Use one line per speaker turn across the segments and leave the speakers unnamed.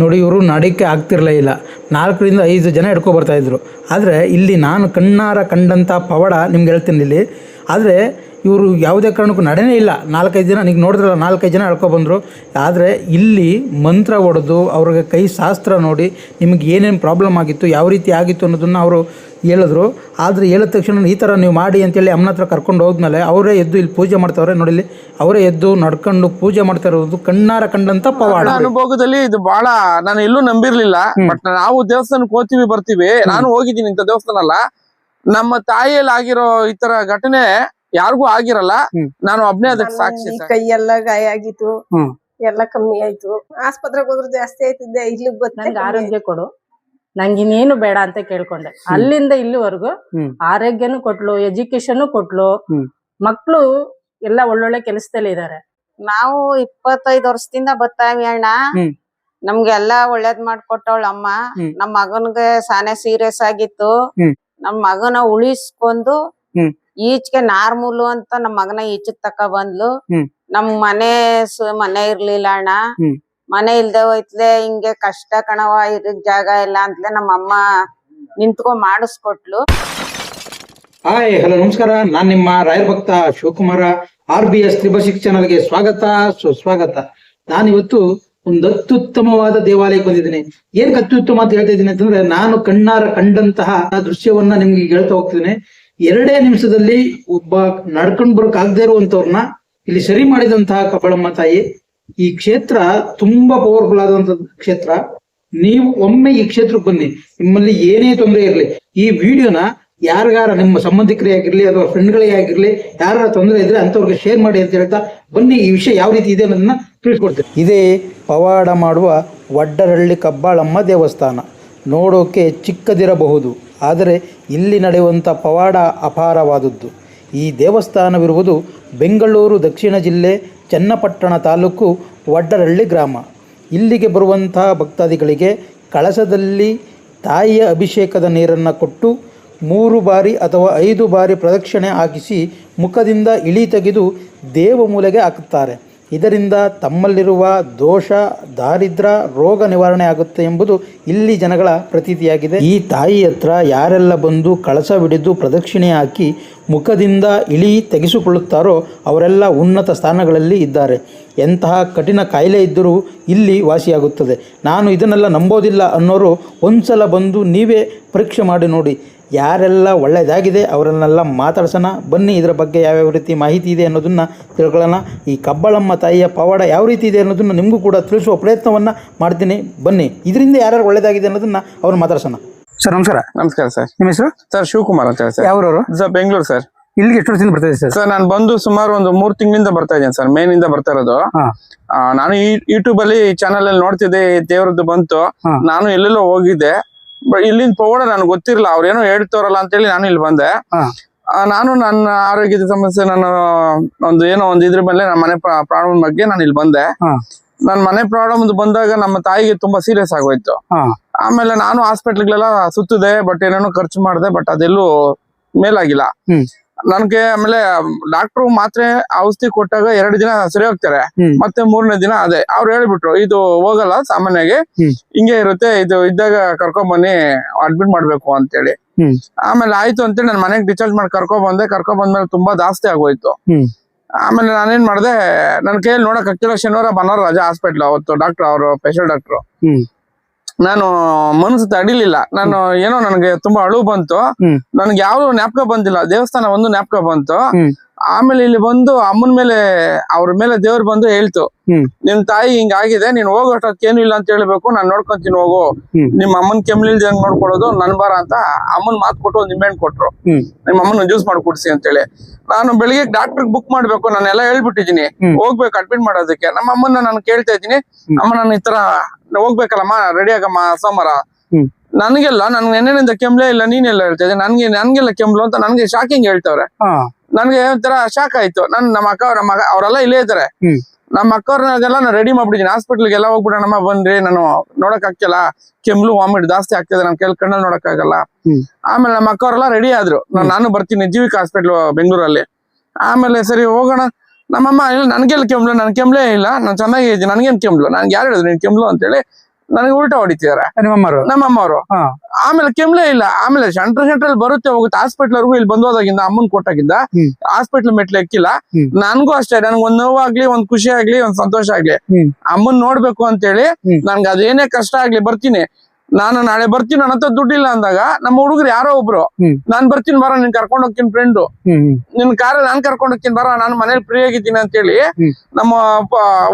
ನೋಡಿ ಇವರು ನಡಕ್ಕೆ ಆಗ್ತಿರಲೇ ಇಲ್ಲ, 4 ರಿಂದ 5 ಜನ ಹಿಡ್ಕೊ ಬರ್ತಾಯಿದ್ರು. ಆದರೆ ಇಲ್ಲಿ ನಾನು ಕಣ್ಣಾರ ಕಂಡಂಥ ಪವಾಡ ನಿಮ್ಗೆ ಹೇಳ್ತೀನಿ ಇಲ್ಲಿ. ಆದರೆ ಇವರು ಯಾವುದೇ ಕಾರಣಕ್ಕೂ ನಡೆಯೇ ಇಲ್ಲ. 4-5 ಜನ ನೀವು ನೋಡಿದ್ರಲ್ಲ, 4-5 ಜನ ಬಂದರು. ಆದರೆ ಇಲ್ಲಿ ಮಂತ್ರ ಹೊಡೆದು ಅವ್ರಿಗೆ ಕೈ ಶಾಸ್ತ್ರ ನೋಡಿ ನಿಮಗೆ ಏನೇನು ಪ್ರಾಬ್ಲಮ್ ಆಗಿತ್ತು, ಯಾವ ರೀತಿ ಆಗಿತ್ತು ಅನ್ನೋದನ್ನು ಅವರು ಹೇಳಿದ್ರು. ಆದರೆ ಹೇಳಿದ ತಕ್ಷಣ ಈ ಥರ ನೀವು ಮಾಡಿ ಅಂತೇಳಿ ಅಮ್ಮನ ಹತ್ರ ಕರ್ಕೊಂಡು ಹೋದ್ಮೇಲೆ ಅವರೇ ಎದ್ದು ಇಲ್ಲಿ ಪೂಜೆ ಮಾಡ್ತಾವ್ರೆ. ನೋಡಿಲಿ, ಅವರೇ ಎದ್ದು ನಡ್ಕೊಂಡು ಪೂಜೆ ಮಾಡ್ತಾ ಇರೋದು ಕಣ್ಣಾರ ಕಂಡಂತ ಪವಾಡ.
ಅನುಭವದಲ್ಲಿ ಇದು ಬಹಳ ನಾನು ಎಲ್ಲೂ ನಂಬಿರ್ಲಿಲ್ಲ. ಬಟ್ ನಾವು ದೇವಸ್ಥಾನಕ್ಕೆ ಹೋಗ್ತೀವಿ ಬರ್ತೀವಿ. ನಾನು ಹೋಗಿದ್ದೀನಿ ಇಂಥ ದೇವಸ್ಥಾನ ಅಲ್ಲ. ನಮ್ಮ ತಾಯಿಯಲ್ಲಿ ಆಗಿರೋ ಈ ತರ ಘಟನೆ ಯಾರಿಗೂ ಆಗಿರಲ್ಲ. ನಾನು ಒಬ್ನೇ ಅದಕ್ಕೆ ಸಾಕ್ಷಿ.
ಕೈ ಎಲ್ಲ ಗಾಯ ಆಗಿತ್ತು, ಎಲ್ಲ ಕಮ್ಮಿ ಆಯ್ತು. ಆಸ್ಪತ್ರೆಗೆ ಹೋದ್ರೆ ಜಾಸ್ತಿ ಆಯ್ತಿದ್ದೆ. ಇಲ್ಲಿಗೆ ಬಂದು
ಆರೋಗ್ಯ ಕೊಡು, ನಂಗೆ ಇನ್ನೇನು ಬೇಡ ಅಂತ ಕೇಳ್ಕೊಂಡೆ. ಅಲ್ಲಿಂದ ಇಲ್ಲಿವರೆಗೂ ಆರೋಗ್ಯನು ಕೊಟ್ಲು, ಎಜುಕೇಶನ್ ಕೊಟ್ಲು. ಮಕ್ಳು ಎಲ್ಲ ಒಳ್ಳೊಳ್ಳೆ ಕೆಲಸದಲ್ಲಿ ಇದಾರೆ.
ನಾವು 25 ವರ್ಷದಿಂದ ಬರ್ತಾವಿ ಅಣ್ಣ. ನಮ್ಗೆಲ್ಲಾ ಒಳ್ಳೇದ್ ಮಾಡ್ಕೊಟ್ಟವಳ ಅಮ್ಮ. ನಮ್ ಮಗನ್ಗೆ ಸಾನೆ ಸೀರಿಯಸ್ ಆಗಿತ್ತು. ನಮ್ ಮಗನ ಉಳಿಸ್ಕೊಂಡು ಈಚೆಗೆ ನಾರ್ಮೂಲು ಅಂತ ನಮ್ ಮಗನ ಈಚೆಗ್ ತಕ ಬಂದ್ಲು. ನಮ್ ಮನೆ ಇರ್ಲಿಲ್ಲ ಅಣ್ಣ. ಮನೆ ಇಲ್ದೆ ಹೋಯ್ತಲೆ, ಹಿಂಗೆ ಕಷ್ಟ ಕಣವ, ಇದಕ್ ಜಾಗ ಇಲ್ಲ ಅಂತಲೇ ನಮ್ಮಮ್ಮ ನಿಂತ್ಕೊಂಡ್ ಮಾಡಿಸ್ಕೊಟ್ಲು.
ಹಾಯ್, ಹಲೋ, ನಮಸ್ಕಾರ. ನಾನ್ ನಿಮ್ಮ ರಾಯರ್ ಭಕ್ತ ಶಿವಕುಮಾರ. RBS ತ್ರಿಭಾಷಿಕ್ ಚಾನಲ್ಗೆ ಸ್ವಾಗತ, ಸುಸ್ವಾಗತ. ನಾನಿವತ್ತು ಒಂದು ಅತ್ಯುತ್ತಮವಾದ ದೇವಾಲಯಕ್ಕೆ ಬಂದಿದ್ದೀನಿ. ಏನ್ ಅತ್ಯುತ್ತಮ ಅಂತ ಹೇಳ್ತಾ ಇದ್ದೀನಿ ಅಂತಂದ್ರೆ, ನಾನು ಕಣ್ಣಾರ ಕಂಡಂತಹ ದೃಶ್ಯವನ್ನ ನಿಮ್ಗೆ ಹೇಳ್ತಾ ಹೋಗ್ತಿದ್ದೀನಿ. 2 ನಿಮಿಷದಲ್ಲಿ ಒಬ್ಬ ನಡ್ಕೊಂಡ್ ಬರೋಕ್ ಆಗದೆ ಇರುವಂತವ್ರನ್ನ ಇಲ್ಲಿ ಸರಿ ಮಾಡಿದಂತಹ ಕಬ್ಬಳಮ್ಮ ತಾಯಿ. ಈ ಕ್ಷೇತ್ರ ತುಂಬಾ ಪವರ್ಫುಲ್ ಆದಂತ ಕ್ಷೇತ್ರ. ನೀವು ಒಮ್ಮೆ ಈ ಕ್ಷೇತ್ರಕ್ಕೆ ಬನ್ನಿ, ನಿಮ್ಮಲ್ಲಿ ಏನೇ ತೊಂದರೆ ಇರಲಿ, ಈ ವಿಡಿಯೋನ ಯಾರಿಗಾರ ನಿಮ್ಮ ಸಂಬಂಧಿಕರೇ ಆಗಿರ್ಲಿ ಅಥವಾ ಫ್ರೆಂಡ್ಗಳೇ ಆಗಿರ್ಲಿ, ಯಾರ ತೊಂದರೆ ಇದ್ರೆ ಅಂತವ್ರಿಗೆ ಶೇರ್ ಮಾಡಿ ಅಂತ ಹೇಳ್ತಾ ಬನ್ನಿ. ಈ ವಿಷಯ ಯಾವ ರೀತಿ ಇದೆ ಅನ್ನೋದನ್ನ ತಿಳಿಸ್ಕೊಡ್ತೀನಿ. ಇದೇ ಪವಾಡ ಮಾಡುವ ವಡ್ಡರಳ್ಳಿ ಕಬ್ಬಾಳಮ್ಮ ದೇವಸ್ಥಾನ. ನೋಡೋಕೆ ಚಿಕ್ಕದಿರಬಹುದು, ಆದರೆ ಇಲ್ಲಿ ನಡೆಯುವಂಥ ಪವಾಡ ಅಪಾರವಾದದ್ದು. ಈ ದೇವಸ್ಥಾನವಿರುವುದು ಬೆಂಗಳೂರು ದಕ್ಷಿಣ ಜಿಲ್ಲೆ ಚನ್ನಪಟ್ಟಣ ತಾಲೂಕು ವಡ್ಡರಳ್ಳಿ ಗ್ರಾಮ. ಇಲ್ಲಿಗೆ ಬರುವಂಥ ಭಕ್ತಾದಿಗಳಿಗೆ ಕಳಸದಲ್ಲಿ ತಾಯಿಯ ಅಭಿಷೇಕದ ನೀರನ್ನು ಕೊಟ್ಟು 3 ಬಾರಿ ಅಥವಾ 5 ಬಾರಿ ಪ್ರದಕ್ಷಿಣೆ ಹಾಕಿಸಿ ಮುಖದಿಂದ ಇಳಿ ತೆಗೆದು ದೇವಮೂಲೆಗೆ ಹಾಕುತ್ತಾರೆ. ಇದರಿಂದ ತಮ್ಮಲ್ಲಿರುವ ದೋಷ, ದಾರಿದ್ರ್ಯ, ರೋಗ ನಿವಾರಣೆ ಆಗುತ್ತೆ ಎಂಬುದು ಇಲ್ಲಿ ಜನಗಳ ಪ್ರತೀತಿಯಾಗಿದೆ. ಈ ತಾಯಿ ಹತ್ರ ಯಾರೆಲ್ಲ ಬಂದು ಕಳಸವಿಡಿದು ಪ್ರದಕ್ಷಿಣೆ ಹಾಕಿ ಮುಖದಿಂದ ಇಳಿ ತೆಗೆಸಿಕೊಳ್ಳುತ್ತಾರೋ ಅವರೆಲ್ಲ ಉನ್ನತ ಸ್ಥಾನಗಳಲ್ಲಿ ಇದ್ದಾರೆ. ಎಂತಹ ಕಠಿಣ ಕಾಯಿಲೆ ಇದ್ದರೂ ಇಲ್ಲಿ ವಾಸಿಯಾಗುತ್ತದೆ. ನಾನು ಇದನ್ನೆಲ್ಲ ನಂಬೋದಿಲ್ಲ ಅನ್ನೋರು ಒಂದ್ಸಲ ಬಂದು ನೀವೇ ಪರೀಕ್ಷೆ ಮಾಡಿ ನೋಡಿ. ಯಾರೆಲ್ಲ ಒಳ್ಳೆಯದಾಗಿದೆ ಅವರನ್ನೆಲ್ಲ ಮಾತಾಡ್ಸೋಣ ಬನ್ನಿ. ಇದರ ಬಗ್ಗೆ ಯಾವ್ಯಾವ ರೀತಿ ಮಾಹಿತಿ ಇದೆ ಅನ್ನೋದನ್ನು ತಿಳ್ಕೊಳ್ಳೋಣ. ಈ ಕಬ್ಬಾಳಮ್ಮ ತಾಯಿಯ ಪವಾಡ ಯಾವ ರೀತಿ ಇದೆ ಅನ್ನೋದನ್ನು ನಿಮಗೂ ಕೂಡ ತಿಳಿಸುವ ಪ್ರಯತ್ನವನ್ನು ಮಾಡ್ತೀನಿ. ಬನ್ನಿ, ಇದರಿಂದ ಯಾರ್ಯಾರು ಒಳ್ಳೆಯದಾಗಿದೆ ಅನ್ನೋದನ್ನು ಅವ್ರು ಮಾತಾಡ್ಸೋಣ. ಸರ್ ನಮಸ್ಕಾರ.
ನಮಸ್ಕಾರ ಸರ್.
ನಿಮ್ಮ ಹೆಸರು?
ಸರ್ ಶಿವಕುಮಾರ್ ಅಂತ ಹೇಳಿ ಸರ್.
ಯಾವ್ರವರು?
Sir Bengaluru sir.
ಇಲ್ಲಿಗೆ ಎಷ್ಟು ವರ್ಷದಿಂದ ಬರ್ತಾ ಇದ್ದೀವಿ
ಸರ್? ನಾನು ಬಂದು ಸುಮಾರು ಒಂದು 3 ತಿಂಗಳಿಂದ ಬರ್ತಾ ಇದ್ದೇನೆ ಸರ್. ಮೇನ್ ಇಂದ ಬರ್ತಾ ಇರೋದು. ನಾನು ಯೂಟ್ಯೂಬ್ ಅಲ್ಲಿ ಚಾನಲ್ ಅಲ್ಲಿ ನೋಡ್ತಿದ್ದೆ, ದೇವ್ರದ್ದು ಬಂತು. ನಾನು ಎಲ್ಲೆಲ್ಲೋ ಹೋಗಿದ್ದೆ, ಇಲ್ಲಿಂದ ಪವಾಡ ನನಗೆ ಗೊತ್ತಿರಲಿಲ್ಲ. ಅವ್ರೇನೋ ಹೇಳ್ತಾರಲ್ಲ ಅಂತೇಳಿ ನಾನು ಇಲ್ಲಿ ಬಂದೆ. ನಾನು ನನ್ನ ಆರೋಗ್ಯದ ಸಮಸ್ಯೆ, ನಾನು ಒಂದು ಇದ್ರ ಮೇಲೆ ನನ್ನ ಮನೆ ಪ್ರಾಬ್ಲಮ್ ಬಗ್ಗೆ ನಾನು ಇಲ್ಲಿ ಬಂದೆ. ನನ್ನ ಮನೆ ಪ್ರಾಬ್ಲಮ್ ಬಂದಾಗ ನಮ್ಮ ತಾಯಿಗೆ ತುಂಬಾ ಸೀರಿಯಸ್ ಆಗೋಯ್ತು. ಆಮೇಲೆ ನಾನು ಹಾಸ್ಪಿಟ್ಲ್ಗಳೆಲ್ಲ ಸುತ್ತಿದೆ, ಬಟ್ ಏನೇನೋ ಖರ್ಚು ಮಾಡಿದೆ, ಬಟ್ ಅದೆಲ್ಲೂ ಮೇಲಾಗಿಲ್ಲ ನನ್ಗೆ. ಆಮೇಲೆ ಡಾಕ್ಟ್ರು ಮಾತ್ರೆ ಔಷಧಿ ಕೊಟ್ಟಾಗ 2 ದಿನ ಸರಿ ಹೋಗ್ತಾರೆ, ಮತ್ತೆ 3ನೇ ದಿನ ಅದೇ. ಅವ್ರು ಹೇಳ್ಬಿಟ್ರು, ಇದು ಹೋಗಲ್ಲ, ಸಾಮಾನ್ಯವಾಗಿ ಹಿಂಗೆ ಇರುತ್ತೆ, ಇದು ಇದ್ದಾಗ ಕರ್ಕೊಂಡ್ ಬನ್ನಿ, ಅಡ್ಮಿಟ್ ಮಾಡ್ಬೇಕು ಅಂತೇಳಿ. ಆಮೇಲೆ ಆಯ್ತು ಅಂತೇಳಿ ನಾನು ಮನೆಗೆ ಡಿಸ್ಚಾರ್ಜ್ ಮಾಡಿ ಕರ್ಕೊಂಡ್ ಬಂದ್ಮೇಲೆ ತುಂಬಾ ಜಾಸ್ತಿ ಆಗೋಯ್ತು. ಆಮೇಲೆ ನಾನೇನ್ ಮಾಡ್ದೆ, ನನ್ ಕೈಯಲ್ಲಿ ನೋಡಕ್ ಆಗ್ತಿಲ್ಲ. ಶನಿವಾರ ಭಾನುವಾರ ರಜಾ ಹಾಸ್ಪಿಟ್ಲ್. ಅವತ್ತು ಡಾಕ್ಟರ್, ಅವರು ಸ್ಪೆಷಲ್ ಡಾಕ್ಟ್ರು. ನಾನು ಮನಸ್ಸು ತಡಿಲಿಲ್ಲ. ನಾನು ಏನೋ ನನಗೆ ತುಂಬಾ ಅಳು ಬಂತು. ನನ್ಗೆ ಯಾವ್ದು ಜ್ಞಾಪಕ ಬಂದಿಲ್ಲ. ದೇವಸ್ಥಾನ ಒಂದು ಜ್ಞಾಪಕ ಬಂತು. ಆಮೇಲೆ ಇಲ್ಲಿ ಬಂದು ಅಮ್ಮನ ಮೇಲೆ, ಅವ್ರ ಮೇಲೆ ದೇವ್ರು ಬಂದು ಹೇಳ್ತು, ನಿಮ್ ತಾಯಿ ಹಿಂಗಾಗಿದೆ, ನೀನ್ ಹೋಗೋಷ್ಟಕ್ಕೆ ಏನು ಇಲ್ಲ ಅಂತ ಹೇಳ್ಬೇಕು, ನಾನ್ ನೋಡ್ಕೊಂತೀನಿ ಹೋಗು. ನಿಮ್ ಅಮ್ಮನ್ ಕೆಮ್ಲಿಲ್ದ ಹೆಂಗ್ ನೋಡ್ಕೊಡೋದು ನನ್ ಬಾರ ಅಂತ ಅಮ್ಮನ್ ಮಾತು ಕೊಟ್ಟು ಒಂದು ನಿಂಬೆಹಣ್ಣು ಕೊಟ್ರು. ನಿಮ್ಮ ಅಮ್ಮನ ಜ್ಯೂಸ್ ಮಾಡಿ ಕುಡ್ಸಿ ಅಂತೇಳಿ. ನಾನು ಬೆಳಿಗ್ಗೆ ಡಾಕ್ಟರ್ ಬುಕ್ ಮಾಡ್ಬೇಕು, ನಾನೆಲ್ಲ ಹೇಳ್ಬಿಟ್ಟಿದೀನಿ, ಹೋಗ್ಬೇಕು ಅಡ್ಮಿಟ್ ಮಾಡೋದಕ್ಕೆ. ನಮ್ಮ ಅಮ್ಮನ ನಾನು ಕೇಳ್ತಾ ಇದ್ದೀನಿ, ಅಮ್ಮ ನಾನು ಈ ತರ ಹೋಗ್ಬೇಕಲ್ಲಮ್ಮ, ರೆಡಿ ಆಗಮ್ಮ ಸೋಮವಾರ. ನನ್ಗೆಲ್ಲ ನೆನ್ನೆನಿಂದ ಕೆಮ್ಲೇ ಇಲ್ಲ, ನೀನೆಲ್ಲ ಹೇಳ್ತಾ ಇದ್ದೀನಿ, ನನ್ಗೆಲ್ಲ ಕೆಮ್ಲು ಅಂತ ನನ್ಗೆ ಶಾಕಿಂಗ್ ಹೇಳ್ತವ್ರೆ. ನನ್ಗೆ ಒಂಥರ ಶಾಕ್ ಆಯ್ತು. ನಮ್ಮ ಅಕ್ಕ ಅವರೆಲ್ಲ ಇಲ್ಲೇ ಇದ್ದಾರೆ. ನಮ್ಮ ಅಕ್ಕವ್ರನ್ನೆಲ್ಲ ನಾನು ರೆಡಿ ಮಾಡ್ಬಿಟ್ಟಿದ್ದೀನಿ. ಹಾಸ್ಪಿಟ್ಲ್ಗೆಲ್ಲ ಹೋಗ್ಬಿಡೋಣಮ್ಮ ಬನ್ರಿ, ನಾನು ನೋಡಕ್ ಆಗ್ತಿಲ್ಲ, ಕೆಮ್ಲು ವಾಮಿಟ್ ಜಾಸ್ತಿ ಆಗ್ತಿದೆ, ನಾನು ಕಣ್ಣಲ್ಲಿ ನೋಡಕ್ ಆಗಲ್ಲ. ಆಮೇಲೆ ನಮ್ಮ ಅಕ್ಕವರೆಲ್ಲ ರೆಡಿ ಆದ್ರು, ನಾನು ಬರ್ತೀನಿ ಜೀವಿಕ ಹಾಸ್ಪಿಟ್ಲ್ ಬೆಂಗಳೂರಲ್ಲಿ. ಆಮೇಲೆ ಸರಿ ಹೋಗೋಣ. ನಮ್ಮಮ್ಮ ಇಲ್ಲ, ನನ್ಗೆಲ್ಲ ಕೆಮ್ಲು, ನನ್ ಕೆಮ್ಲೇ ಇಲ್ಲ, ನಾನು ಚೆನ್ನಾಗಿದ್ದೀನಿ, ನನ್ಗೇನ್ ಕೆಮ್ಲು, ನನ್ಗೆ ಯಾರು ಹೇಳಿದ್ರು ನೀನ್ ಕೆಮ್ಲು ಅಂತೇಳಿ. ನನಗೆ ಉಲ್ಟಾ ಹೊಡಿತಿದಾರೆ
ನಿಮ್ಮಮ್ಮರು.
ನಮ್ಮಮ್ಮವರು.
ಹಾ.
ಆಮೇಲೆ ಕೆಮ್ಲೇ ಇಲ್ಲ. ಆಮೇಲೆ ಸೆಂಟ್ರಲ್ ಬರುತ್ತೆ ಹೋಗುತ್ತೆ ಹಾಸ್ಪಿಟ್ಲ್ವರೆಗೂ ಇಲ್ಲಿ ಬಂದೋದಾಗಿಂದ ಅಮ್ಮನ್ ಕೊಟ್ಟಾಗಿಂದ ಹಾಸ್ಪಿಟ್ಲ್ ಮೆಟ್ಲು ಎಕ್ಕಿಲ್ಲ. ನನ್ಗೂ ಅಷ್ಟೇ, ನನ್ಗೆ ಒಂದ್ ನೋವಾಗ್ಲಿ ಒಂದ್ ಖುಷಿ ಆಗ್ಲಿ ಒಂದ್ ಸಂತೋಷ ಆಗ್ಲಿ ಅಮ್ಮನ್ ನೋಡ್ಬೇಕು ಅಂತೇಳಿ ನನ್ಗೆ ಅದೇನೇ ಕಷ್ಟ ಆಗ್ಲಿ ಬರ್ತೀನಿ. ನಾನು ನಾಳೆ ಬರ್ತೀನಿ, ನನ್ನ ಹತ್ರ ದುಡ್ಡಿಲ್ಲ ಅಂದಾಗ ನಮ್ಮ ಹುಡುಗರು ಯಾರೋ ಒಬ್ರು ನಾನ್ ಬರ್ತೀನಿ ಬರ, ನಿನ್ ಕರ್ಕೊಂಡ್ ಹೋಗ್ತೀನಿ ಫ್ರೆಂಡು, ನಿನ್ ಕಾರಲ್ಲಿ ನಾನ್ ಕರ್ಕೊಂಡ್ ಹೋಗ್ತೀನಿ ಬರ, ನಾನು ಮನೇಲಿ ಫ್ರೀ ಆಗಿದ್ದೀನಿ ಅಂತೇಳಿ ನಮ್ಮ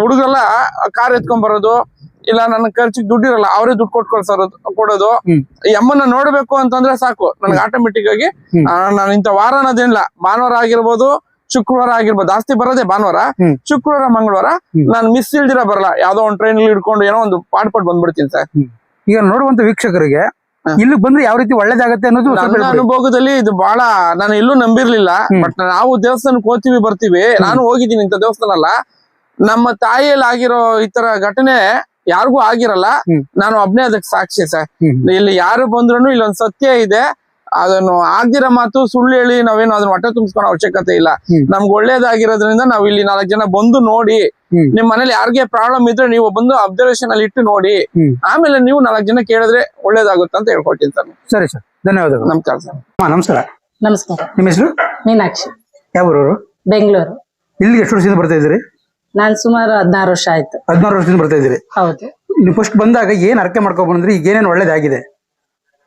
ಹುಡುಗರೆಲ್ಲ ಕಾರ್ ಎತ್ಕೊಂಡ್ ಬರೋದು, ಇಲ್ಲ ನನ್ನ ಖರ್ಚಿಗೆ ದುಡ್ಡಿರಲ್ಲ ಅವರೇ ದುಡ್ಡು ಕೊಡೋದು. ಈ ಅಮ್ಮನ್ನ ನೋಡ್ಬೇಕು ಅಂತಂದ್ರೆ ಸಾಕು ನನ್ಗೆ ಆಟೋಮೆಟಿಕ್ ಆಗಿ ನಾನು ಇಂಥ ವಾರ ಅನ್ನೋದೇನಿಲ್ಲ, ಭಾನುವಾರ ಆಗಿರ್ಬೋದು ಶುಕ್ರವಾರ ಆಗಿರ್ಬೋದು, ಜಾಸ್ತಿ ಬರೋದೇ ಭಾನುವಾರ, ಶುಕ್ರವಾರ ಮಂಗಳವಾರ ನಾನು ಮಿಸ್ ಇಲ್ದಿರ ಬರಲ್ಲ. ಯಾವ್ದೋ ಒಂದು ಟ್ರೈನ್ ಹಿಡ್ಕೊಂಡು ಏನೋ ಒಂದು ಪಾಟ್ ಬಂದ್ಬಿಡ್ತೀನಿ ಸರ್.
ಈಗ ನೋಡುವಂತ ವೀಕ್ಷಕರಿಗೆ ಇಲ್ಲಿ ಬಂದ್ರೆ ಯಾವ ರೀತಿ ಒಳ್ಳೇದಾಗತ್ತೆ ಅನ್ನೋದು
ನನ್ನ ಅನುಭವದಲ್ಲಿ ಇದು ಬಹಳ ನಾನು ಎಲ್ಲೂ ನಂಬಿರ್ಲಿಲ್ಲ. ಬಟ್ ನಾವು ದೇವಸ್ಥಾನಕ್ಕೆ ಹೋಗ್ತೀವಿ ಬರ್ತೀವಿ, ನಾನು ಹೋಗಿದ್ದೀನಿ ಇಂಥ ದೇವಸ್ಥಾನ ಅಲ್ಲ. ನಮ್ಮ ತಾಯಿಯಲ್ಲಿ ಆಗಿರೋ ಈ ತರ ಘಟನೆ ಯಾರಿಗೂ ಆಗಿರಲ್ಲ, ನಾನು ಒಬ್ನೇ ಅದಕ್ಕೆ ಸಾಕ್ಷಿ ಸರ್. ಇಲ್ಲಿ ಯಾರು ಬಂದ್ರು ಇಲ್ಲೊಂದ್ ಸತ್ಯ ಇದೆ, ಅದನ್ನು ಆಗ್ದಿರೋ ಮಾತು ಸುಳ್ಳು ಹೇಳಿ ನಾವೇನು ಅದನ್ನ ಹೊಟ್ಟೆ ತುಂಬಿಸ್ಕೊಳೋ ಅವಶ್ಯಕತೆ ಇಲ್ಲ. ನಮ್ಗೆ ಒಳ್ಳೇದಾಗಿರೋದ್ರಿಂದ ನಾವ್ ಇಲ್ಲಿ 4 ಜನ ಬಂದು ನೋಡಿ, ನಿಮ್ ಮನೇಲಿ ಯಾರಿಗೆ ಪ್ರಾಬ್ಲಮ್ ಇದ್ರೆ ನೀವು ಬಂದು ಅಬ್ಸರ್ವೇಷನ್ ಅಲ್ಲಿ ಇಟ್ಟು ನೋಡಿ, ಆಮೇಲೆ ನೀವು 4 ಜನ ಕೇಳಿದ್ರೆ ಒಳ್ಳೇದಾಗುತ್ತೆ ಅಂತ ಹೇಳ್ಕೊಳ್ತೀನಿ ಸರ್.
ಸರಿ ಸರ್, ಧನ್ಯವಾದಗಳು.
ನಮಸ್ಕಾರ ಸರ್.
ನಮಸ್ಕಾರ.
ನಮಸ್ಕಾರ.
ನಿಮ್ಮ ಹೆಸರು?
ಮೀನಾಕ್ಷಿ.
ಯಾವ ಊರವರು?
ಬೆಂಗಳೂರು.
ಇಲ್ಲಿಗೆ ಎಷ್ಟು ವರ್ಷದಿಂದ ಬರ್ತಾ ಇದ್ದೀರಿ?
ನಾನ್ ಸುಮಾರು 16 ವರ್ಷ ಆಯ್ತು.
16 ವರ್ಷದಿಂದ ಬರ್ತಾ ಇದ್ದೀರಿ.
ಹೌದು.
ನೀವು ಫಸ್ಟ್ ಬಂದಾಗ ಏನ್ ಅರ್ಕೆ ಮಾಡ್ಕೊಂಡ್ ಬಂದ್ರಿ? ಈಗ ಏನೇನ್ ಒಳ್ಳೇದಾಗಿದೆ?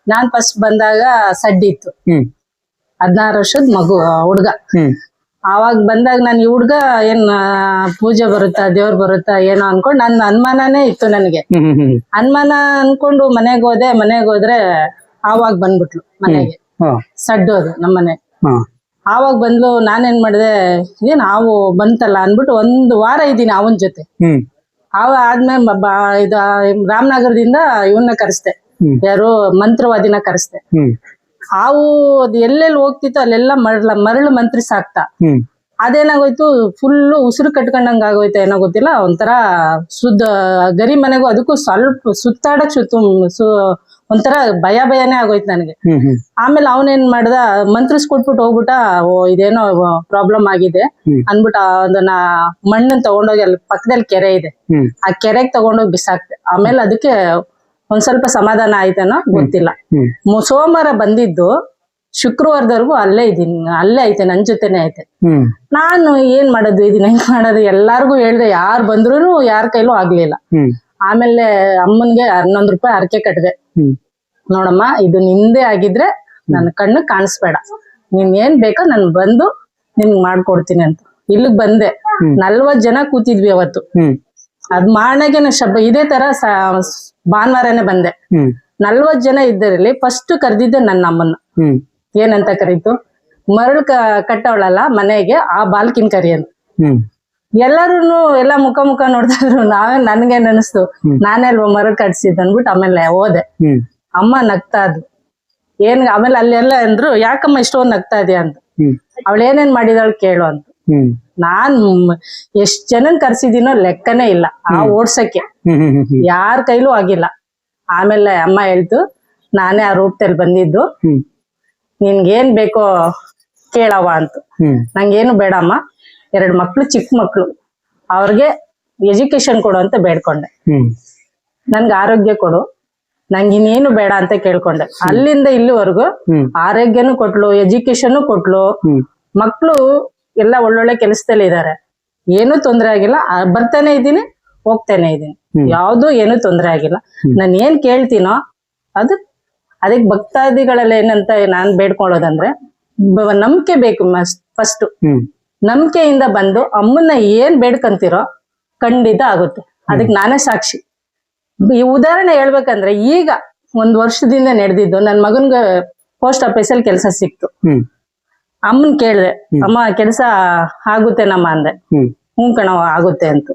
ನಾನ್ ಫಸ್ಟ್ ಬಂದಾಗ ಸಡ್ಡಿ ಇತ್ತು, 16 ವರ್ಷದ ಮಗು ಹುಡ್ಗ. ಆವಾಗ ಬಂದಾಗ ನಾನು ಈ ಹುಡ್ಗ ಏನ್ ಪೂಜೆ ಬರುತ್ತಾ ದೇವ್ರ ಬರುತ್ತಾ ಏನೋ ಅನ್ಕೊಂಡ್ ನನ್ ಅನುಮಾನನೇ ಇತ್ತು ನನಗೆ. ಅನುಮಾನ ಅನ್ಕೊಂಡು ಮನೆಗ್ ಹೋದ್ರೆ ಆವಾಗ ಬಂದ್ಬಿಟ್ಲು ಮನೆಗೆ. ಸಡ್ಡು ಅದು ನಮ್ಮನೆ. ಆವಾಗ ಬಂದ್ಲು. ನಾನೇನ್ ಮಾಡಿದೆ, ಏನ್ ಹಾವು ಬಂತಲ್ಲ ಅನ್ಬಿಟ್ಟು 1 ವಾರ ಇದ್ದೀನಿ ಅವನ್ ಜೊತೆ. ಆದ್ಮೇಲೆ ಇದು ರಾಮನಗರದಿಂದ ಇವನ್ನ ಕರೆಸ್ದೆ, ಯಾರು ಮಂತ್ರವಾದಿನ ಕರೆಸ್ದೆ. ಹಾವು ಎಲ್ಲೆಲ್ಲಿ ಹೋಗ್ತಿತ್ತು ಅಲ್ಲೆಲ್ಲ ಮರಳು ಮಂತ್ರಿ ಸಾಕ್ತಾ. ಅದೇನಾಗೋಯ್ತು, ಫುಲ್ಲು ಉಸಿರು ಕಟ್ಕೊಂಡಂಗ ಆಗೋಯ್ತು, ಏನೋ ಗೊತ್ತಿಲ್ಲ. ಒಂಥರ ಗರಿ ಮನೆಗೂ ಅದಕ್ಕೂ ಸ್ವಲ್ಪ ಸುತ್ತಾಡಕ್ ಒಂಥರ ಭಯನೇ ಆಗೋಯ್ತು ನನಗೆ. ಆಮೇಲೆ ಅವನೇನ್ ಮಾಡ್ದ, ಮಂತ್ರಿಸ್ಕೊಟ್ಬಿಟ್ಟು ಹೋಗ್ಬಿಟ್ಟ, ಇದೇನೋ ಪ್ರಾಬ್ಲಮ್ ಆಗಿದೆ ಅನ್ಬಿಟ್ಟು ಅದನ್ನ ಮಣ್ಣನ್ ತಗೊಂಡೋಗಿ ಅಲ್ಲಿ ಪಕ್ಕದಲ್ಲಿ ಕೆರೆ ಇದೆ, ಆ ಕೆರೆಗೆ ತಗೊಂಡೋಗಿ ಬಿಸಾಕ್ತೆ. ಆಮೇಲೆ ಅದಕ್ಕೆ ಒಂದ್ ಸ್ವಲ್ಪ ಸಮಾಧಾನ ಆಯ್ತನೋ ಗೊತ್ತಿಲ್ಲ. ಸೋಮವಾರ ಬಂದಿದ್ದು ಶುಕ್ರವಾರದವರೆಗೂ ಅಲ್ಲೇ ಐತೆ, ನನ್ ಜೊತೆನೆ ಐತೆ. ನಾನು ಏನ್ ಮಾಡೋದು, ಇದನ್ನ ಹೆಂಗ್ ಮಾಡೋದು ಎಲ್ಲಾರ್ಗು ಹೇಳ್ದೆ, ಯಾರು ಬಂದ್ರು ಯಾರ ಕೈಲೂ ಆಗ್ಲಿಲ್ಲ. ಆಮೇಲೆ ಅಮ್ಮನ್ಗೆ 11 ರೂಪಾಯಿ ಹರಕೆ ಕಟ್ದೆ. ನೋಡಮ್ಮ, ಇದು ನಿಂದೆ ಆಗಿದ್ರೆ ನನ್ನ ಕಣ್ಣು ಕಾಣಿಸ್ಬೇಡ, ನೀನ್ ಏನ್ ಬೇಕೋ ನನ್ ಬಂದು ನಿನ್ಗ್ ಮಾಡ್ಕೊಡ್ತೀನಿ ಅಂತ. ಇಲ್ಲಿಗ್ ಬಂದೆ. 40 ಜನ ಕೂತಿದ್ವಿ ಅವತ್ತು. ಅದ್ ಮಾಡಾಗೆ ಇದೇ ತರ ಭಾನುವಾರನೇ ಬಂದೆ. 40 ಜನ ಇದ್ದರಲ್ಲಿ ಫಸ್ಟ್ ಕರೆದಿದ್ದೆ ನನ್ನ ಅಮ್ಮನ್ನ. ಏನಂತ ಕರೀತು, ಮರಳು ಕಟ್ಟವಳಲ್ಲ ಮನೆಗೆ, ಆ ಬಾಲ್ಕಿನ್ ಕರಿ ಅಂತ. ಎಲ್ಲಾರು ಎಲ್ಲ ಮುಖ ನೋಡ್ತಾ ಇದ್ರು. ನನ್ಗೇನ್ ಅನಿಸ್ತು, ನಾನೇ ಅಲ್ವಾ ಮರಳು ಕಟ್ಸಿದ್ ಅನ್ಬಿಟ್ಟು ಆಮೇಲೆ ಹೋದೆ. ಅಮ್ಮ ನಗ್ತಾ ಇದ್ಲು. ಆಮೇಲೆ ಅಲ್ಲೆಲ್ಲ ಅಂದ್ರು, ಯಾಕಮ್ಮ ಇಷ್ಟೊಂದು ನಗ್ತಾ ಇದೆಯಾ ಅಂತ. ಅವಳು ಏನೇನ್ ಮಾಡಿದವಳು ಕೇಳು ಅಂತ. ನಾನ್ ಎಷ್ಟ್ ಜನನ್ ಕರ್ಸಿದೀನೋ ಲೆಕ್ಕನೇ ಇಲ್ಲ ಆ ಓಡ್ಸಕ್ಕೆ, ಯಾರ ಕೈಲೂ ಆಗಿಲ್ಲ. ಆಮೇಲೆ ಅಮ್ಮ ಹೇಳ್ತು, ನಾನೇ ಆ ರೂಪದಲ್ಲಿ ಬಂದಿದ್ದು, ನಿನ್ಗೇನ್ ಬೇಕೋ ಕೇಳವ ಅಂತ. ನಂಗೇನು ಬೇಡಮ್ಮ, 2 ಮಕ್ಳು ಚಿಕ್ಕ ಮಕ್ಳು, ಅವ್ರಿಗೆ ಎಜುಕೇಶನ್ ಕೊಡು ಅಂತ ಬೇಡ್ಕೊಂಡೆ. ನನ್ಗೆ ಆರೋಗ್ಯ ಕೊಡು, ನಂಗೆ ಇನ್ನೇನು ಬೇಡ ಅಂತ ಕೇಳ್ಕೊಂಡೆ. ಅಲ್ಲಿಂದ ಇಲ್ಲಿವರೆಗೂ ಆರೋಗ್ಯನೂ ಕೊಟ್ಲು, ಎಜುಕೇಶನ್ ಕೊಟ್ಲು. ಮಕ್ಳು ಎಲ್ಲ ಒಳ್ಳೊಳ್ಳೆ ಕೆಲಸದಲ್ಲಿ ಇದಾರೆ, ಏನೂ ತೊಂದ್ರೆ ಆಗಿಲ್ಲ. ಬರ್ತಾನೆ ಇದ್ದೀನಿ, ಹೋಗ್ತಾನೆ ಇದ್ದೀನಿ, ಯಾವ್ದು ಏನು ತೊಂದ್ರೆ ಆಗಿಲ್ಲ. ನಾನು ಏನ್ ಕೇಳ್ತೀನೋ ಅದಕ್ಕೆ ಭಕ್ತಾದಿಗಳಲ್ಲಿ ಏನಂತ ನಾನ್ ಬೇಡ್ಕೊಳ್ಳೋದಂದ್ರೆ, ನಂಬಿಕೆ ಬೇಕು ಫಸ್ಟ್. ನಂಬಿಕೆಯಿಂದ ಬಂದು ಅಮ್ಮನ್ನ ಏನ್ ಬೇಡ್ಕಂತಿರೋ ಖಂಡಿತ ಆಗುತ್ತೆ. ಅದಕ್ಕೆ ನಾನೇ ಸಾಕ್ಷಿ. ಈ ಉದಾಹರಣೆ ಹೇಳ್ಬೇಕಂದ್ರೆ, ಈಗ 1 ವರ್ಷದಿಂದ ನಡೆದಿದ್ದು, ನನ್ ಮಗನ್ಗೆ ಪೋಸ್ಟ್ ಆಫೀಸಲ್ಲಿ ಕೆಲಸ ಸಿಕ್ತು. ಅಮ್ಮನ್ ಕೇಳ್ದೆ, ಅಮ್ಮ ಕೆಲಸ ಆಗುತ್ತೇನಮ್ಮ ಅಂದೆ. ಹ್ಞೂ ಕಣವ ಆಗುತ್ತೆ ಅಂತ.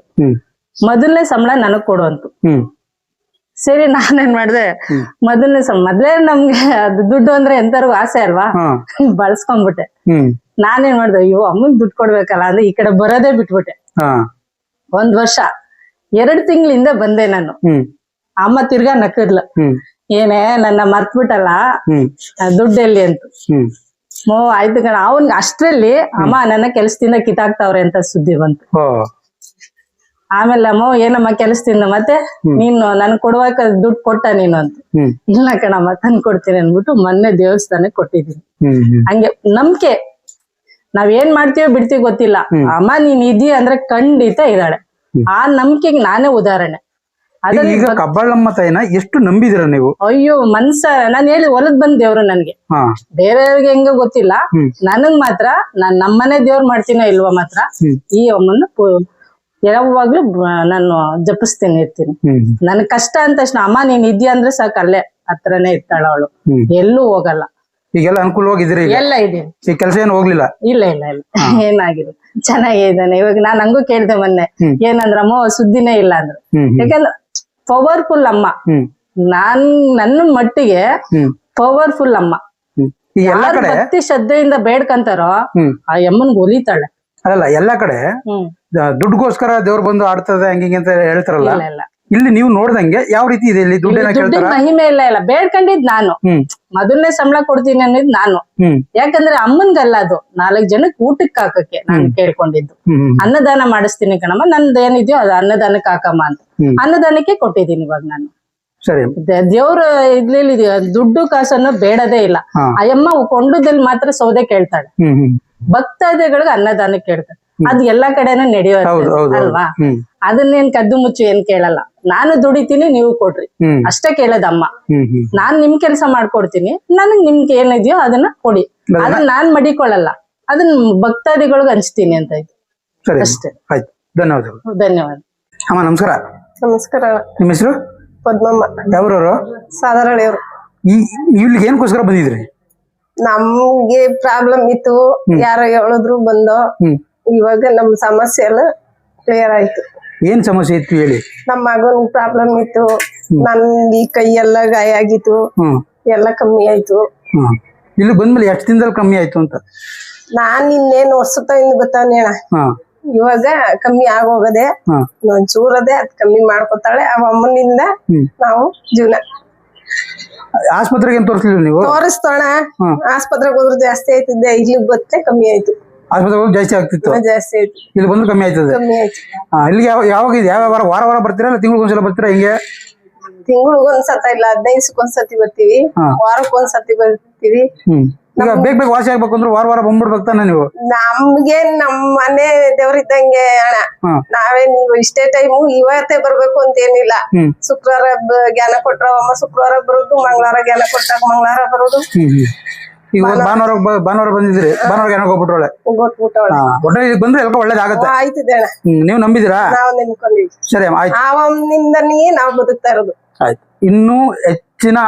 ಮೊದಲನೇ ಸಂಬಳ ನನಗ್ ಕೊಡು ಅಂತ. ಸರಿ, ನಾನೇನ್ ಮಾಡ್ದೆ, ಮೊದ್ಲೇ ನಮ್ಗೆ ಅದು ದುಡ್ಡು ಅಂದ್ರೆ ಎಂತರ್ಗು ಆಸೆ ಅಲ್ವಾ, ಬಳಸ್ಕೊಂಡ್ಬಿಟ್ಟೆ. ನಾನೇನ್ ಮಾಡ್ದೆ, ಅಯ್ಯೋ ಅಮ್ಮನ್ ದುಡ್ಡು ಕೊಡ್ಬೇಕಲ್ಲ ಅಂದ್ರೆ ಈ ಕಡೆ ಬರೋದೇ ಬಿಟ್ಬಿಟ್ಟೆ. 1 ವರ್ಷ 2 ತಿಂಗಳಿಂದ ಬಂದೆ ನಾನು. ಅಮ್ಮ ತಿರ್ಗಾ ನಕ್ಕದ್ಲು, ಏನೇ ನನ್ನ ಮರ್ತ್ಬಿಟ್ಟಲ್ಲ, ದುಡ್ಡು ಎಲ್ಲಿ ಅಂತ. ಆಯ್ತು ಕಣ. ಅವನ್ಗೆ ಅಷ್ಟ್ರಲ್ಲಿ ಅಮ್ಮ ನನ್ನ ಕೆಲ್ಸದಿಂದ ಕಿತ್ತಾಕ್ತಾವ್ರೆ ಅಂತ ಸುದ್ದಿ ಬಂತು. ಆಮೇಲೆ ಅಮ್ಮ ಏನಮ್ಮ ಕೆಲಸದಿಂದ ಮತ್ತೆ ನೀನು ನನ್ ಕೊಡುವಾಗ ದುಡ್ಡು ಕೊಟ್ಟ ನೀನು ಅಂತ. ಇಲ್ಲ ಕಣಮ್ಮ ತಂದ್ ಕೊಡ್ತೀನಿ ಅನ್ಬಿಟ್ಟು ಮೊನ್ನೆ ದೇವಸ್ಥಾನಕ್ಕೆ ಕೊಟ್ಟಿದ್ದೀನಿ. ಹಂಗೆ ನಂಬಿಕೆ ನಾವ್ ಏನ್ ಮಾಡ್ತೀವೋ ಬಿಡ್ತೀವಿ ಗೊತ್ತಿಲ್ಲ, ಅಮ್ಮ ನೀನ್ ಇದೀಯ ಅಂದ್ರೆ ಖಂಡಿತ ಇದ್ದಾಳೆ. ಆ ನಂಬಿಕೆಗೆ ನಾನೇ ಉದಾಹರಣೆ.
ಈಗ ಕಬ್ಬಾಳಮ್ಮ ತಾಯಿನ ಎಷ್ಟು ನಂಬಿದಿರ ನೀವು?
ಅಯ್ಯೋ ಮನ್ಸ ನಾನ್ ಹೇಳಿ ಹೊಲದ್ ಬಂದ್ ದೇವ್ರು ನನ್ಗೆ, ಬೇರೆಯವ್ರಿಗೆ ಹೆಂಗ ಗೊತ್ತಿಲ್ಲ, ನನಗ್ ಮಾತ್ರ ನಾನ್ ನಮ್ಮನೆ ದೇವ್ರು ಮಾಡ್ತೀನೋ ಇಲ್ವಾ ಮಾತ್ರ ಈ ಅಮ್ಮನ ಯಾವಾಗ್ಲೂ ನಾನು ಜಪಿಸ್ತೀನಿ ಇರ್ತೀನಿ. ನನ್ ಕಷ್ಟ ಅಂತ ತಕ್ಷಣ ಅಮ್ಮ ನೀನ್ ಇದ್ಯಾ ಅಂದ್ರೆ ಸಾಕು ಅಲ್ಲೇ ಹತ್ರನೇ ಇರ್ತಾಳ ಅವಳು, ಎಲ್ಲೂ ಹೋಗಲ್ಲ.
ಈಗೆಲ್ಲ ಅನುಕೂಲವಾಗಿದ್ರಿ?
ಎಲ್ಲ ಇದೀನಿ,
ಈ ಕೆಲಸ ಏನು ಹೋಗ್ಲಿಲ್ಲ?
ಇಲ್ಲ ಇಲ್ಲ ಇಲ್ಲ ಏನಾಗಿಲ್ಲ, ಚೆನ್ನಾಗಿದ್ದಾನೆ. ಇವಾಗ ನಾನ್ ಹಂಗೂ ಕೇಳ್ದೆ ಮೊನ್ನೆ, ಏನಂದ್ರಮ್ಮ ಸುದ್ದಿನೇ ಇಲ್ಲ ಅಂದ್ರು. ಯಾಕಂದ್ರೆ ಪವರ್ಫುಲ್ ಅಮ್ಮ, ನನ್ನ ಮಟ್ಟಿಗೆ ಪವರ್ಫುಲ್ ಅಮ್ಮ. ಯಾರು ಭಕ್ತಿ ಶ್ರದ್ಧೆಯಿಂದ ಬೇಡ್ಕಂತಾರೋ ಆ ಅಮ್ಮನ್ಗೆ ಒಲಿತಾಳೆ.
ಅಲ್ಲ ಎಲ್ಲಾ ಕಡೆ ದುಡ್ಡುಗೋಸ್ಕರ ದೇವ್ರು ಬಂದು ಆಡ್ತದೆ ಹಂಗೆ ಅಂತ ಹೇಳ್ತಾರಲ್ಲ, ಇಲ್ಲಿ ನೀವು ನೋಡ್ದಂಗೆ ಯಾವ ರೀತಿ ಇದೆ? ಇಲ್ಲಿ ದುಡ್ಡಿನ
ಮಹಿಮೆ ಇಲ್ಲ ಬೇಡ್ಕೊಂಡಿದ್ ನಾನು ಮೊದಲನೇ ಸಂಬಳ ಕೊಡ್ತೀನಿ ಅನ್ನೋದು ನಾನು. ಯಾಕಂದ್ರೆ ಅಮ್ಮನ್ಗಲ್ಲ, ಅದು 4 ಜನಕ್ಕೆ ಊಟಕ್ಕೆ ಹಾಕಕ್ಕೆ ನಾನು ಕೇಳ್ಕೊಂಡಿದ್ದು. ಅನ್ನದಾನ ಮಾಡಿಸ್ತೀನಿ ಕಣಮ್ಮ, ನಂದು ಏನಿದೆಯೋ ಅದು ಅನ್ನದಾನಕ್ಕೆ ಹಾಕಮ್ಮ ಅಂತ ಅನ್ನದಾನಕ್ಕೆ ಕೊಟ್ಟಿದ್ದೀನಿ ಇವಾಗ ನಾನು.
ಸರಿ,
ದೇವ್ರ ಇದ್ರಲ್ಲಿ ದುಡ್ಡು ಕಾಸನ್ನು ಬೇಡದೇ ಇಲ್ಲ. ಅಯ್ಯಮ್ಮ ಕೊಂಡದಲ್ಲಿ ಮಾತ್ರ ಸೌದೆ ಕೇಳ್ತಾಳೆ, ಭಕ್ತಾದಿಗಳಿಗೆ ಅನ್ನದಾನಕ್ಕೆ ಕೇಳ್ತಾಳೆ. ಅದ್ ಎಲ್ಲಾ ಕಡೆನೂ ನಡೆಯೋದು ಅಲ್ವಾ? ಅದನ್ನೇನ್ ಕದ್ದು ಮುಚ್ಚು ಏನ್ ಕೇಳಲ್ಲ. ನಾನು ದುಡಿತೀನಿ, ನೀವು ಕೊಡ್ರಿ ಅಷ್ಟೇ ಕೇಳೋದಮ್ಮ. ನಾನ್ ನಿಮ್ ಕೆಲ್ಸ ಮಾಡ್ಕೊಡ್ತೀನಿ, ನನಗ್ ನಿಮ್ಗೆ ಏನಿದೆಯೋ ಅದನ್ನ ಕೊಡಿ, ಅದನ್ನ ನಾನ್ ಮಡಿಕೊಳ್ಳಲ್ಲ, ಅದನ್ನ ಭಕ್ತಾದಿಗಳಿಗೆ ಹಂಚ್ತೀನಿ ಅಂತ ಇತ್ತು ಅಷ್ಟೇ.
ಧನ್ಯವಾದಗಳು.
ಧನ್ಯವಾದ.
ಅಮ್ಮ ನಮಸ್ಕಾರ.
ನಮಸ್ಕಾರ.
ನಿಮ್ಮ ಹೆಸರು?
ಪದ್ಮಮ್ಮ.
ಯಾವ್ರವ್ರು?
ಸಾಧಾರಣಿಯವರು.
ಇಲ್ಲಿಗೆ ಏನಕ್ಕೋಸ್ಕರ ಬಂದಿದ್ರಿ?
ನಮ್ಗೆ ಪ್ರಾಬ್ಲಮ್ ಇತ್ತು, ಯಾರೋ ಹೇಳಿದ್ರು ಬಂದೋ. ಇವಾಗ ನಮ್ ಸಮಸ್ಯೆ ಎಲ್ಲ ಕ್ಲಿಯರ್ ಆಯ್ತು.
ಏನ್ ಸಮಸ್ಯೆ ಇತ್ತು ಹೇಳಿ?
ನಮ್ ಮಗನ್ ಪ್ರಾಬ್ಲಮ್ ಇತ್ತು, ನನ್ಗೆ ಕೈ ಎಲ್ಲ ಗಾಯ ಆಗಿತ್ತು, ಎಲ್ಲ ಕಮ್ಮಿ ಆಯ್ತು.
ಇಲ್ಲಿ ಬಂದ್ಮೇಲೆ ಎಷ್ಟು ದಿನದಲ್ಲಿ ಕಮ್ಮಿ ಆಯ್ತು ಅಂತ?
ನಾನ್ ಇನ್ನೇನ್ ವರ್ಷದಿಂದ ಗೊತ್ತಾನೆ ಅಣ್ಣ, ಇವಾಗ ಕಮ್ಮಿ ಆಗೋಗದೆ, ಒಂಚೂರದೆ ಅದ್ ಕಮ್ಮಿ ಮಾಡ್ಕೊತಾಳೆ. ಅವ ಅಮ್ಮನಿಂದ ನಾವು ಜೀವನ.
ಆಸ್ಪತ್ರೆಗೆ ಏನ್ ತೋರಿಸ್ಲಿಲ್ಲ ನೀವು?
ತೋರಿಸ್ತೋಣ, ಆಸ್ಪತ್ರೆಗೆ ಹೋದ್ರೆ ಜಾಸ್ತಿ ಆಯ್ತಿದ್ದೆ, ಇಲ್ಲಿ ಬತ್ತೆ ಕಮ್ಮಿ ಆಯ್ತು.
ಆಸ್ಪತ್ರೆಗೆ ಹೋಗಿ ಜಾಸ್ತಿ ಆಗ್ತಿತ್ತು?
ಜಾಸ್ತಿ ಆಯ್ತು.
ಇಲ್ಲಿ ಬಂದು ಕಮ್ಮಿ ಆಯ್ತದೆ?
ಕಮ್ಮಿ ಆಯ್ತು.
ಇಲ್ಲಿಗೆ ಯಾವಾಗ ಯಾವ ವಾರ ಬರ್ತೀರಾ ಇಲ್ಲ ತಿಂಗಳಿಗೊಂದ್ಸಲ ಬರ್ತೀರಾ? ಹಿಂಗೆ
ತಿಂಗಳಿಗೊಂದ್ಸತ ಇಲ್ಲ, 15 ದಿವಸಕ್ಕೊಂದ್ಸತಿ ಬರ್ತೀವಿ, ವಾರಕ್ಕೊಂದ್ಸತಿ ಬರ್ತೀವಿ.
ಈಗ ಬೇಗ ವಾಸಿ ಆಗ್ಬೇಕು ಅಂದ್ರೆ ವಾರ ಬಂದ್ಬಿಡ್ಬೇಕು ತಾನೆ ನೀವು?
ನಮ್ಗೆ ನಮ್ ಮನೆ ದೇವ್ರಿದ್ದಂಗೆ ಅಣ್ಣ, ನಾವೇ ನೀವು ಇಷ್ಟೇ ಟೈಮು ಇವತ್ತೇ ಬರ್ಬೇಕು ಅಂತ ಏನಿಲ್ಲ. ಶುಕ್ರವಾರ ಜ್ಞಾನ ಕೊಟ್ರವಮ್ಮ ಶುಕ್ರವಾರ ಬರೋದು, ಮಂಗಳವಾರ ಜ್ಞಾನ ಕೊಟ್ಟಾಗ ಮಂಗಳವಾರ ಬರೋದು.
ಈಗ ಭಾನುವಾರ ಬಂದಿದ್ರಿ, ಭಾನುವಾರ ಜ್ಞಾನ ಹೋಗ್ಬಿಟ್ರೊಳೆ ಒಟ್ಟೆ ಬಂದ್ರೆ ಎಲ್ಲ ಒಳ್ಳೇದಾಗತ್ತೆ.
ಆಯ್ತಿದೆ ಅಣ್ಣ,
ನೀವು ನಂಬಿದಿರಾ?
ನಾವು ನಂಬ್ಕೊಂಡಿವಿ.
ಸರಿ ಆಯ್ತು,
ಅವನಿಂದನೇ ನಾವು ಬದುಕ್ತಾ ಇರೋದು.
ಆಯ್ತು, ಇನ್ನೂ ಹೆಚ್ಚಿನ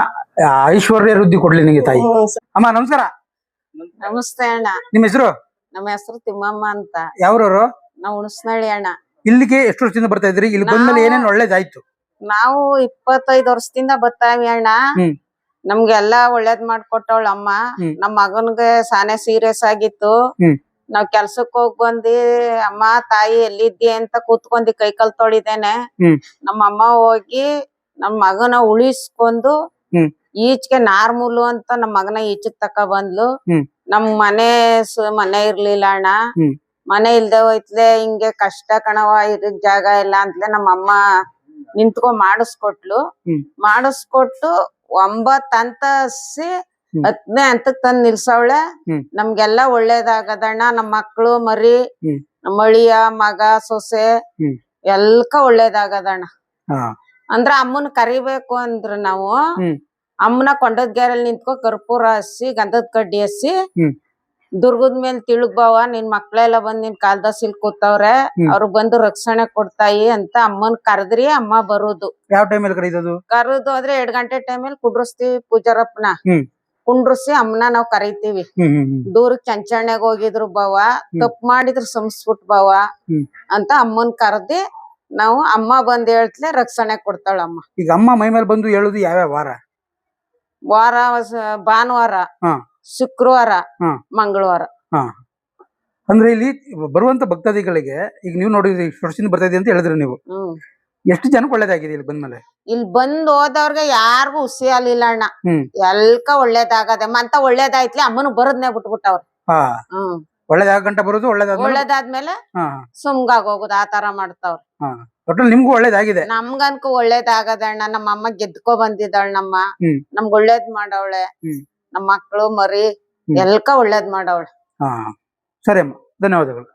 ಐಶ್ವರ್ಯ ವೃದ್ಧಿ ಕೊಡ್ಲಿ ನಿಂಗೆ ತಾಯಿ. ಅಮ್ಮ ನಮಸ್ಕಾರ.
ನಮಸ್ತೆ ಅಣ್ಣ.
ನಿಮ್ಮ ಹೆಸರು?
ನಮ್ಮ ಹೆಸರು ತಿಮ್ಮಮ್ಮ ಅಂತ.
ಯಾವ್ರವ್ರು?
ನಾವು ಹುಣಸ್ನಳ್ಳಿ ಅಣ್ಣ.
ಇಲ್ಲಿಗೆ ಎಷ್ಟು ವರ್ಷದಿಂದ ಬರ್ತಾ ಇದ್ರಿ? ಇಲ್ಲಿ ಬಂದ್ಮೇಲೆ ಏನೇನು ಒಳ್ಳೇದಾಯ್ತು?
ನಾವು 25 ವರ್ಷದಿಂದ ಬರ್ತಾವಿ ಅಣ್ಣ. ನಮ್ಗೆಲ್ಲಾ ಒಳ್ಳೇದ್ ಮಾಡ್ಕೊಟ್ಟವಳ ಅಮ್ಮ. ನಮ್ ಮಗನ್ಗೆ ಸಾನೆ ಸೀರಿಯಸ್ ಆಗಿತ್ತು. ನಾವ್ ಕೆಲ್ಸಕ್ ಹೋಗ್ ಬಂದಿ, ಅಮ್ಮ ತಾಯಿ ಎಲ್ಲಿದ್ದಿ ಅಂತ ಕೂತ್ಕೊಂಡಿ ಕೈ ಕಾಲ್ ತೊಳಿದೇನೆ. ನಮ್ಮ ಅಮ್ಮ ಹೋಗಿ ನಮ್ ಮಗನ ಉಳಿಸ್ಕೊಂಡು ಈಚೆಗೆ ನಾರ್ಮೂಲು ಅಂತ ನಮ್ ಮಗನ ಈಚೆಗ್ ತಕ ಬಂದ್ಲು. ನಮ್ ಮನೆ ಇರ್ಲಿಲ್ಲ ಅಣ್ಣ. ಮನೆ ಇಲ್ದೆ ಹೋಯ್ತ್ಲೆ, ಹಿಂಗೆ ಕಷ್ಟ ಕಣವ, ಇರಕ್ ಜಾಗ ಇಲ್ಲ ಅಂತಲೇ ನಮ್ಮಮ್ಮ ನಿಂತ್ಕೊಂಡ್ ಮಾಡಿಸ್ಕೊಟ್ಟು 9 ಹಂತ ಹಸಿ 10ನೇ ಹಂತಕ್ ತಂದ್ ನಿಲ್ಸವಳೆ. ನಮ್ಗೆಲ್ಲಾ ಒಳ್ಳೇದಾಗದಣ್ಣ. ನಮ್ ಮಕ್ಳು ಮರಿ, ನಮ್ಮ ಅಳಿಯ ಮಗ ಸೊಸೆ ಎಲ್ಕ ಒಳ್ಳೇದಾಗದಣ್ಣ. ಅಂದ್ರ ಅಮ್ಮನ್ ಕರಿಬೇಕು ಅಂದ್ರ ನಾವು ಅಮ್ಮನ ಕೊಂಡದ್ ಗ್ಯಾರಲ್ಲಿ ನಿಂತ್ಕೊ ಕರ್ಪೂರ ಹಸಿ ಗಂಧದ ಕಡ್ಡಿ ಹಸಿ ದುರ್ಗದ ಮೇಲೆ ತಿಳುಗ್ ಬಾವ, ನಿನ್ ಮಕ್ಳೆಲ್ಲ ಬಂದ್ ನಿನ್ ಕಾಲ್ದಾಸಿಲ್ ಕೂತವ್ರೆ, ಅವ್ರು ಬಂದು ರಕ್ಷಣೆ ಕೊಡ್ತಾಯಿ ಅಂತ ಅಮ್ಮನ್ ಕರೆದ್ರಿ. ಅಮ್ಮ ಬರುದು.
ಯಾವ ಟೈಮಲ್ಲಿ ಕರೀತದು?
ಕರುದು ಆದ್ರೆ 2 ಗಂಟೆ ಟೈಮಲ್ಲಿ ಕುಂಡ್ರಸ್ತೀವಿ ಪೂಜಾರಪ್ಪನ. ಕುಂಡ್ರಸಿ ಅಮ್ಮನ ನಾವ್ ಕರಿತೀವಿ. ದೂರಕ್ ಚಂಚಣ್ಣಗ್ ಹೋಗಿದ್ರು ಬಾವ, ತಪ್ಪು ಮಾಡಿದ್ರು ಸಂಸ್ಬಿಟ್ ಬಾವ ಅಂತ ಅಮ್ಮನ್ ಕರ್ದಿ ನಾವು ಅಮ್ಮ ಬಂದ್ ಹೇಳ್ತ್ಲೆ ರಕ್ಷಣೆ ಕೊಡ್ತಾಳ ಅಮ್ಮ.
ಈಗ ಅಮ್ಮ ಮೈ ಮೇಲೆ ಬಂದು ಹೇಳುದು ಯಾವ್ಯಾವ ವಾರ?
ಭಾನುವಾರ, ಶುಕ್ರವಾರ, ಮಂಗಳವಾರ.
ಅಂದ್ರೆ ಇಲ್ಲಿ ಬರುವಂತ ಭಕ್ತಾದಿಗಳಿಗೆ ಈಗ ನೀವು ನೋಡಿದ್ರಿ ಇಷ್ಟು ವರ್ಷದಿಂದ ಬರ್ತಾ ಇದೆ ಅಂತ ಹೇಳಿದ್ರಿ ನೀವು. ಎಷ್ಟು ಜನಕ್ಕೆ ಒಳ್ಳೇದಾಗಿದೆ ಇಲ್ಲಿ ಬಂದ್ಮೇಲೆ?
ಇಲ್ಲಿ ಬಂದ್ ಹೋದವ್ರಿಗೆ ಯಾರಿಗೂ ಹುಸಿ ಅಲ್ಲಿಲ್ಲ ಅಣ್ಣ. ಎಲ್ಕ ಒಳ್ಳೇದಾಗದೆ ಅಂತ ಒಳ್ಳೇದಾಯ್ತ್ಲಿ. ಅಮ್ಮನ ಬರದ್ನೇ ಬಿಟ್ಬಿಟ್ಟವ್ರ.
ಒಳ್ಳೇದಾಗ ಗಂಟ ಬರೋದು ಒಳ್ಳೇದಾದ್ಮೇಲೆ
ಒಳ್ಳೇದಾದ್ಮೇಲೆ
ಹಾ
ಸುಮ್ಗಾಗ್ ಹೋಗುದು ಆತರ ಮಾಡ್ತಾವ್ರ.
ಹಾ ಒಟ್ಟಲ್ಲಿ ನಿಮ್ಗೂ ಒಳ್ಳೇದಾಗಿದೆ.
ನಮ್ಗನ್ಕು ಒಳ್ಳೇದಾಗದಣ್ಣ. ನಮ್ಮ ಅಮ್ಮ ಗೆದ್ಕೊ ಬಂದಿದ್ದಾಳ ನಮ್ಮ
ಹ್ಮ್.
ನಮ್ಗ್ ಒಳ್ಳೇದ್ ಮಾಡವಳೆ.
ಹ್ಮ್.
ನಮ್ ಮಕ್ಳು ಮರಿ ಎಲ್ಕ ಒಳ್ಳೇದ್ ಮಾಡವಳೆ.
ಹಾ ಸರಿ ಅಮ್ಮ, ಧನ್ಯವಾದಗಳು.